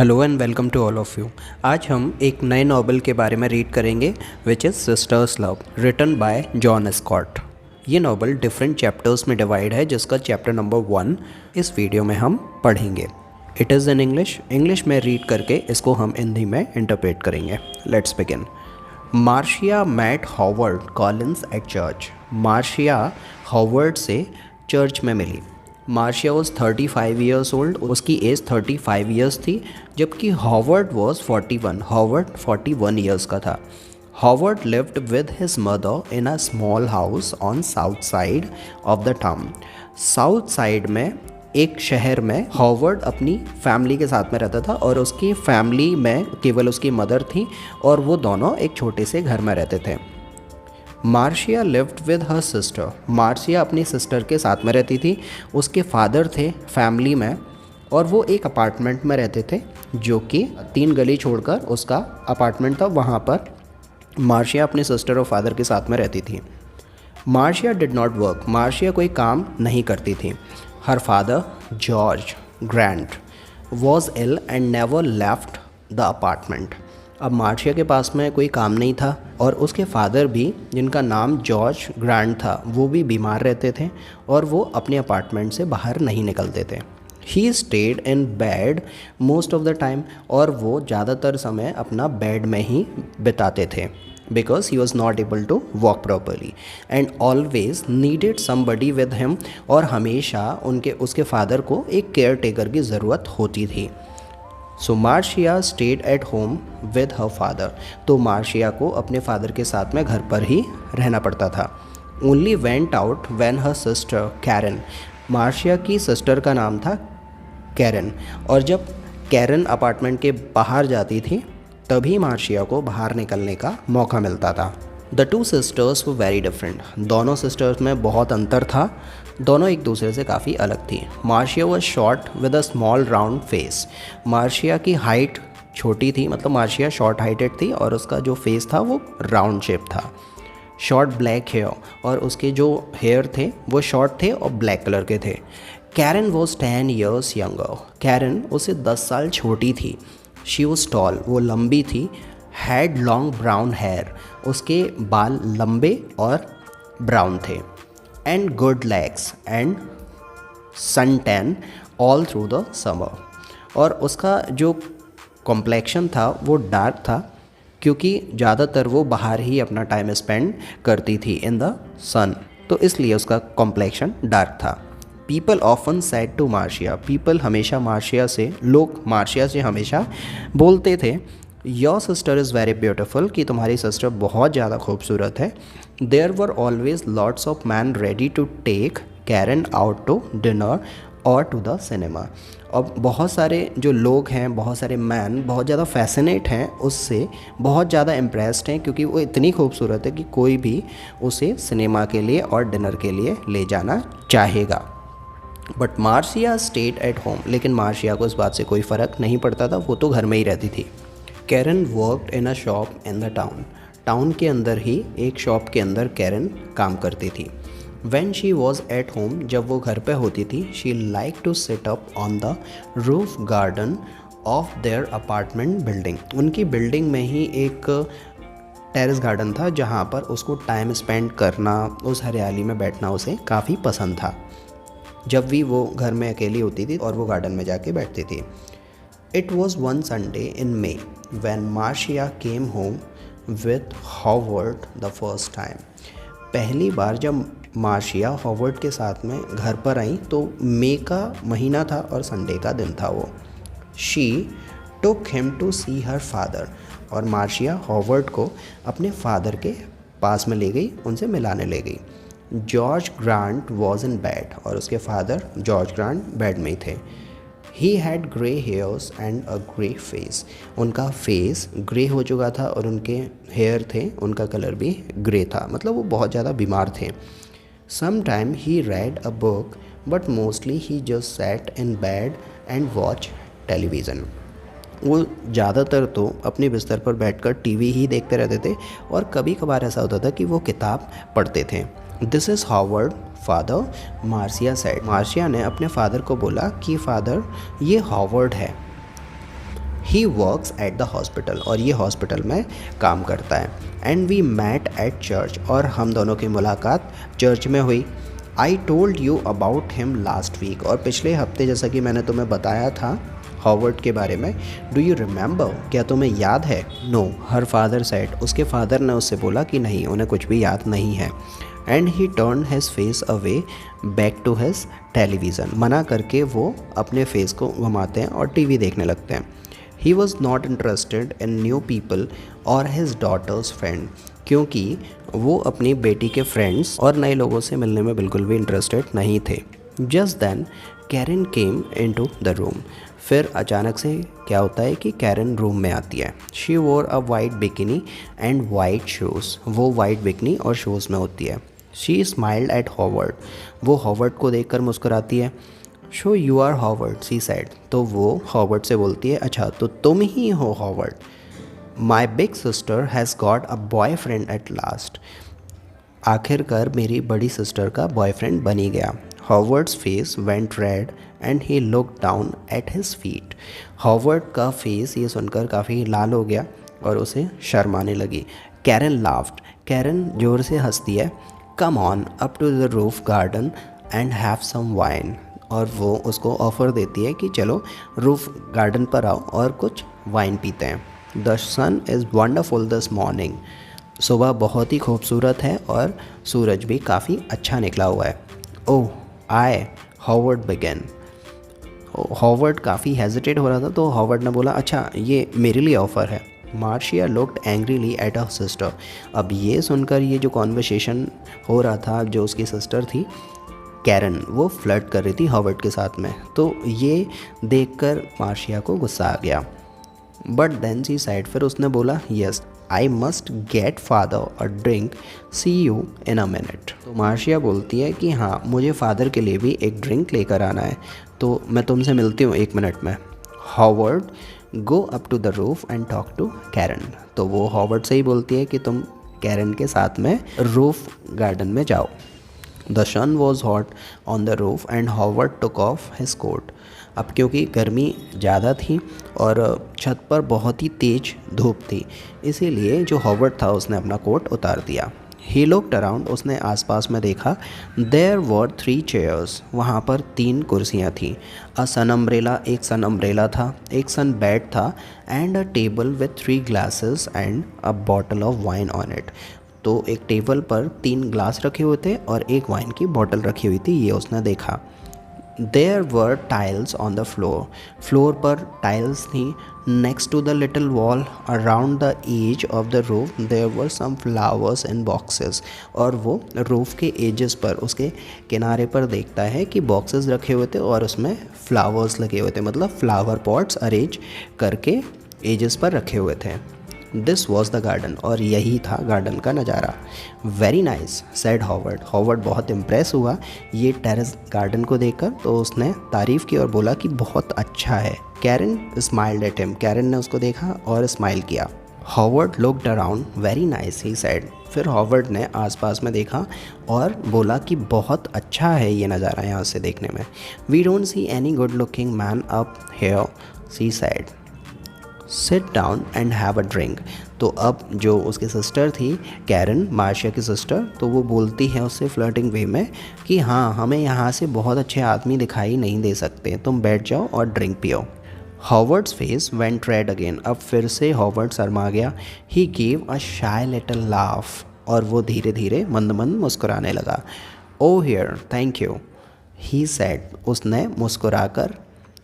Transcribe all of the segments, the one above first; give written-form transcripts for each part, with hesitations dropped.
Hello and welcome to all of you. आज हम एक नए नॉवल के बारे में रीड करेंगे which is sisters love, written by John Scott. ये नॉवल डिफरेंट चैप्टर्स में डिवाइड है, जिसका चैप्टर नंबर 1 इस वीडियो में हम पढ़ेंगे। इट इज़ इन इंग्लिश में रीड करके इसको हम हिंदी में इंटरप्रेट करेंगे। Let's begin. Marcia met Howard Collins at church. Marcia Howard से चर्च में मिली। मार्शिया वॉज 35 ईयर्स ओल्ड, उसकी एज 35 ईयर्स थी, जबकि हॉवर्ड वॉज 41। हॉवर्ड 41 ईयर्स का था। Howard lived with his mother in a small house on south side of the town. South side में एक शहर में हॉवर्ड अपनी फैमिली के साथ में रहता था और उसकी फैमिली में केवल उसकी मदर थी और वो दोनों एक छोटे से घर में रहते थे। Marcia lived with her sister. Marcia अपनी सिस्टर के साथ में रहती थी। उसके फादर थे फैमिली में और वो एक अपार्टमेंट में रहते थे, जो कि 3 गली छोड़कर उसका अपार्टमेंट था। वहाँ पर मार्शिया अपनी सिस्टर और फादर के साथ में रहती थी। Marcia did not work. Marcia कोई काम नहीं करती थी। Her father George Grant was ill and never left the apartment. अब मार्शिया के पास में कोई काम नहीं था और उसके फादर भी, जिनका नाम जॉर्ज ग्रांट था, वो भी बीमार रहते थे और वो अपने अपार्टमेंट से बाहर नहीं निकलते थे। He stayed in bed most of the time, और वो ज़्यादातर समय अपना बेड में ही बिताते थे, because he was not able to walk properly and always needed somebody with him. और हमेशा उसके फादर को एक केयर टेकर की ज़रूरत होती थी। So Marcia stayed at home with her father. तो मार्शिया को अपने फादर के साथ में घर पर ही रहना पड़ता था। Only went out when her sister Karen. Marcia की सिस्टर का नाम था कैरन, और जब कैरन अपार्टमेंट के बाहर जाती थी तभी मार्शिया को बाहर निकलने का मौका मिलता था। The two sisters were very different. दोनों सिस्टर्स में बहुत अंतर था। दोनों एक दूसरे से काफ़ी अलग थी। Marcia was short with a small round face. Marcia की हाइट छोटी थी, मतलब मार्शिया शॉर्ट हाइटेड थी और उसका जो फेस था वो राउंड शेप था। शॉर्ट ब्लैक हेयर, और उसके जो हेयर थे वो शॉर्ट थे और ब्लैक कलर के थे। Karen was 10 years younger. Karen उससे 10 साल छोटी थी। शी वॉज टॉल, वो लंबी थी। हैड लॉन्ग ब्राउन हेयर, उसके बाल लंबे और ब्राउन थे। And good legs and sun tan all through the summer. और उसका जो कॉम्प्लेक्शन था वो डार्क था, क्योंकि ज़्यादातर वो बाहर ही अपना टाइम स्पेंड करती थी इन द सन, तो इसलिए उसका कॉम्प्लेक्शन डार्क था। People often said to Marcia. People हमेशा लोग मार्शिया से हमेशा बोलते थे, your sister is very beautiful, कि तुम्हारी सिस्टर बहुत ज़्यादा खूबसूरत है। There were always lots of man ready to take Karen out to dinner और टू द सिनेमा। अब बहुत सारे जो लोग हैं, बहुत सारे मैन बहुत ज़्यादा फैसिनेट हैं उससे, बहुत ज़्यादा इम्प्रेस्ड हैं, क्योंकि वो इतनी खूबसूरत है कि कोई भी उसे सिनेमा के लिए और डिनर के लिए ले जाना चाहेगा। But Marcia stayed at home. लेकिन मार्शिया को इस बात से कोई फ़र्क नहीं पड़ता था, वो तो घर में ही रहती थी। Karen worked in a shop in the town. Town के अंदर ही एक शॉप के अंदर कैरन काम करती थी। When she was at home, जब वो घर पे होती थी, she like to sit up on the roof garden of their apartment building. उनकी बिल्डिंग में ही एक टेरेस गार्डन था जहाँ पर उसको टाइम स्पेंड करना, उस हरियाली में बैठना उसे काफ़ी पसंद था। जब भी वो घर में अकेली होती थी और वो गार्डन में जाके बैठती थी। It was one Sunday in may when Marcia came home with Howard the first time. पहली बार जब मार्शिया हॉवर्ड के साथ में घर पर आई तो मई का महीना था और संडे का दिन था वो। She took him to see her father. और मार्शिया हॉवर्ड को अपने फादर के पास में ले गई, उनसे मिलाने ले गई। George grant was in bed, और उसके फादर जॉर्ज ग्रांट बेड में ही थे। He had grey hairs and a grey face. उनका फेस ग्रे हो चुका था और उनके हेयर थे, उनका कलर भी ग्रे था, मतलब वो बहुत ज़्यादा बीमार थे। Some time he read a book but mostly he just sat in bed and watch television. वो ज़्यादातर तो अपने बिस्तर पर बैठकर टीवी ही देखते रहते थे और कभी कभार ऐसा होता था कि वो किताब पढ़ते थे। This is Howard father, Marcia said. Marcia ने अपने फादर को बोला कि फादर, ये हॉवर्ड है। He works at the hospital, और ये हॉस्पिटल में काम करता है। And we met at church, और हम दोनों की मुलाकात चर्च में हुई। I told you about him last week, और पिछले हफ्ते जैसा कि मैंने तुम्हें बताया था हॉवर्ड के बारे में। डू यू रिमेंबर, क्या तुम्हें याद है? नो, हर फादर सेड, उसके फादर ने उससे बोला कि नहीं, उन्हें कुछ भी याद नहीं है। And he turn his face away back to his television, मना करके वो अपने फेस को घुमाते हैं और टीवी देखने लगते हैं। ही was not interested in new people और हिज डॉटर्स फ्रेंड, क्योंकि वो अपनी बेटी के फ्रेंड्स और नए लोगों से मिलने में बिल्कुल भी इंटरेस्टेड नहीं थे। Just then Karen came into the room, फिर अचानक से क्या होता है कि कैरन रूम में आती है। She wore a white bikini and white shoes, वो वाइट बिकनी और शूज़ में होती है। शी स्माइल्ड एट हॉवर्ड, वो हॉवर्ड को देखकर मुस्कुराती है। So you are Howard, she said, तो वो हॉवर्ड से बोलती है, अच्छा तो तुम ही हो Howard. My big sister has got a boyfriend at last, आखिरकार मेरी बड़ी सिस्टर का बॉयफ्रेंड बनी गया। Howards face went red and he look down at his feet, Howard का फेस ये सुनकर काफ़ी लाल हो गया और उसे शर्माने लगी। कैरन लाफ्ड, कैरन जोर से हंसती है। Come on up to the roof garden and have some wine, और वो उसको ऑफ़र देती है कि चलो रूफ गार्डन पर आओ और कुछ वाइन पीते हैं। The sun is wonderful this morning, सुबह बहुत ही खूबसूरत है और सूरज भी काफ़ी अच्छा निकला हुआ है। ओह आई, हॉवर्ड बिगन, हॉवर्ड काफ़ी हेजिटेट हो रहा था, तो हॉवर्ड ने बोला, अच्छा ये मेरे लिए ऑफ़र है। Marcia looked angrily at her sister, अब ये सुनकर ये जो कॉन्वर्सेशन हो रहा था, जो उसकी सिस्टर थी कैरन, वो फ्लर्ट कर रही थी हॉवर्ड के साथ में, तो ये देखकर मार्शिया को गुस्सा आ गया। बट देन सी साइड, फिर उसने बोला, yes I must get father a drink, see you in a minute. तो मार्शिया बोलती है कि हाँ, मुझे फादर के लिए भी एक ड्रिंक लेकर आना है, तो मैं तुमसे मिलती हूँ 1 मिनट में। Howard go up to the roof and talk to Karen, तो वो हॉवर्ड से ही बोलती है कि तुम कैरन के साथ में रूफ गार्डन में जाओ। The sun was hot on the roof and Howard took off his coat, अब क्योंकि गर्मी ज़्यादा थी और छत पर बहुत ही तेज़ धूप थी, इसीलिए जो हॉवर्ड था उसने अपना कोट उतार दिया। ही लुक्ड अराउंड, उसने आसपास में देखा। देयर वर 3 चेयर्स, वहाँ पर 3 कुर्सियाँ थीं। अ सन अम्ब्रेला, एक सन अम्ब्रेला था, एक सन बेड था, and a table with 3 glasses and a bottle of wine on it, तो एक टेबल पर 3 ग्लास रखे हुए थे और एक वाइन की बॉटल रखी हुई थी, ये उसने देखा। There were tiles on the floor, floor पर टाइल्स थी। Next to the little wall around the edge of the roof there were some flowers in boxes, और वो रूफ के एजेस पर, उसके किनारे पर देखता है कि बॉक्सेस रखे हुए थे और उसमें फ्लावर्स लगे हुए थे, मतलब फ्लावर पॉट्स अरेंज करके एजेस पर रखे हुए थे। दिस वॉज द गार्डन, और यही था गार्डन का नज़ारा। Very nice said Howard, Howard बहुत इम्प्रेस हुआ ये टेरेस गार्डन को देखकर, तो उसने तारीफ़ की और बोला कि बहुत अच्छा है। Karen smiled at him, Karen ने उसको देखा और स्माइल किया। Howard looked around, very nice he said, फिर हॉवर्ड ने आसपास में देखा और बोला कि बहुत अच्छा है ये नज़ारा यहाँ से देखने में। We don't see any good looking man up here, she said, sit down and have a drink, तो अब जो उसकी सिस्टर थी कैरन, मार्शिया की सिस्टर, तो वो बोलती है उससे फ्लर्टिंग वे में कि हाँ, हमें यहाँ से बहुत अच्छे आदमी दिखाई नहीं दे सकते, तुम बैठ जाओ और ड्रिंक पियो। Howard's face went red again, अब फिर से हॉवर्ड शर्मा गया। He gave a shy little laugh, और वो धीरे धीरे मंद मंद मुस्कुराने लगा। Oh here thank you, he said, उसने मुस्कुराकर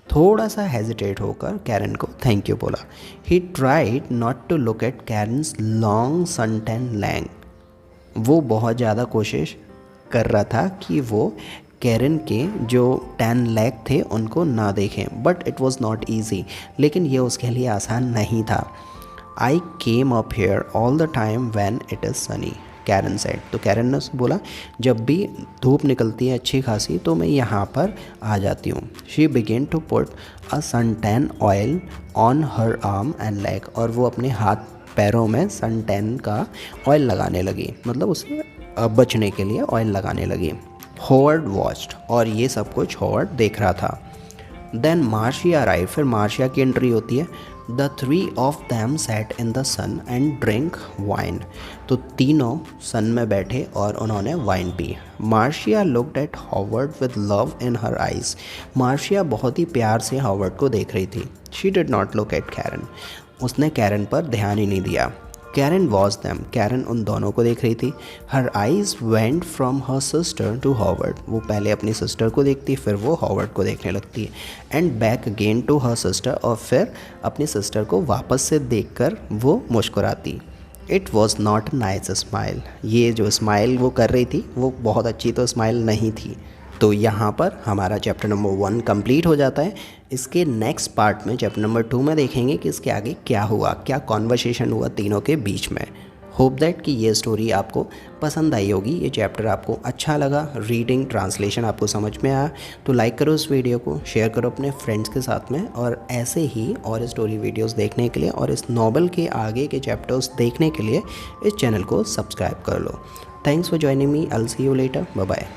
थोड़ा सा हेजिटेट होकर कैरन को थैंक यू बोला। He tried not to look at Karen's long suntan लैंग, वो बहुत ज़्यादा कोशिश कर रहा था कि वो कैरन के जो टैन लेग थे उनको ना देखें, but it was not easy, लेकिन ये उसके लिए आसान नहीं था। I came up here all the time when it is sunny, Karen said, तो कैरन ने उससे बोला जब भी धूप निकलती है अच्छी खासी तो मैं यहाँ पर आ जाती हूँ। She began to put a sun tan oil on her arm and leg, और वो अपने हाथ पैरों में सन टैन का ऑयल लगाने लगी, मतलब उसे बचने के लिए ऑयल लगाने लगी। हॉवर्ड वॉच्ड, और ये सब कुछ हॉवर्ड देख रहा था। देन मार्शिया अराइव, फिर मार्शिया की एंट्री होती है। The three of them sat in the sun and drink wine, तो तीनों सन में बैठे और उन्होंने वाइन पी। Marcia looked at Howard with love in her eyes, Marcia बहुत ही प्यार से हॉवर्ड को देख रही थी। She did not look at Karen, उसने कैरन पर ध्यान ही नहीं दिया। कैरन वॉज दैम, कैरन उन दोनों को देख रही थी। Her eyes went from her sister to Howard, वो पहले अपनी सिस्टर को देखती फिर वो हॉवर्ड को देखने लगती है। And back again to her sister, और फिर अपनी सिस्टर को वापस से देखकर वो मुस्कुराती। It was not nice smile, ये जो स्माइल वो कर रही थी वो बहुत अच्छी तो स्माइल नहीं थी। तो यहाँ पर हमारा चैप्टर नंबर 1 कंप्लीट हो जाता है। इसके नेक्स्ट पार्ट में चैप्टर नंबर 2 में देखेंगे कि इसके आगे क्या हुआ, क्या कॉन्वर्सेशन हुआ तीनों के बीच में। होप दैट कि ये स्टोरी आपको पसंद आई होगी, ये चैप्टर आपको अच्छा लगा, रीडिंग ट्रांसलेशन आपको समझ में आया तो लाइक करो इस वीडियो को, शेयर करो अपने फ्रेंड्स के साथ में, और ऐसे ही और स्टोरी वीडियोस देखने के लिए और इस नॉवल के आगे के चैप्टर्स देखने के लिए इस चैनल को सब्सक्राइब कर लो। Thanks for joining me, I will see you later, bye bye.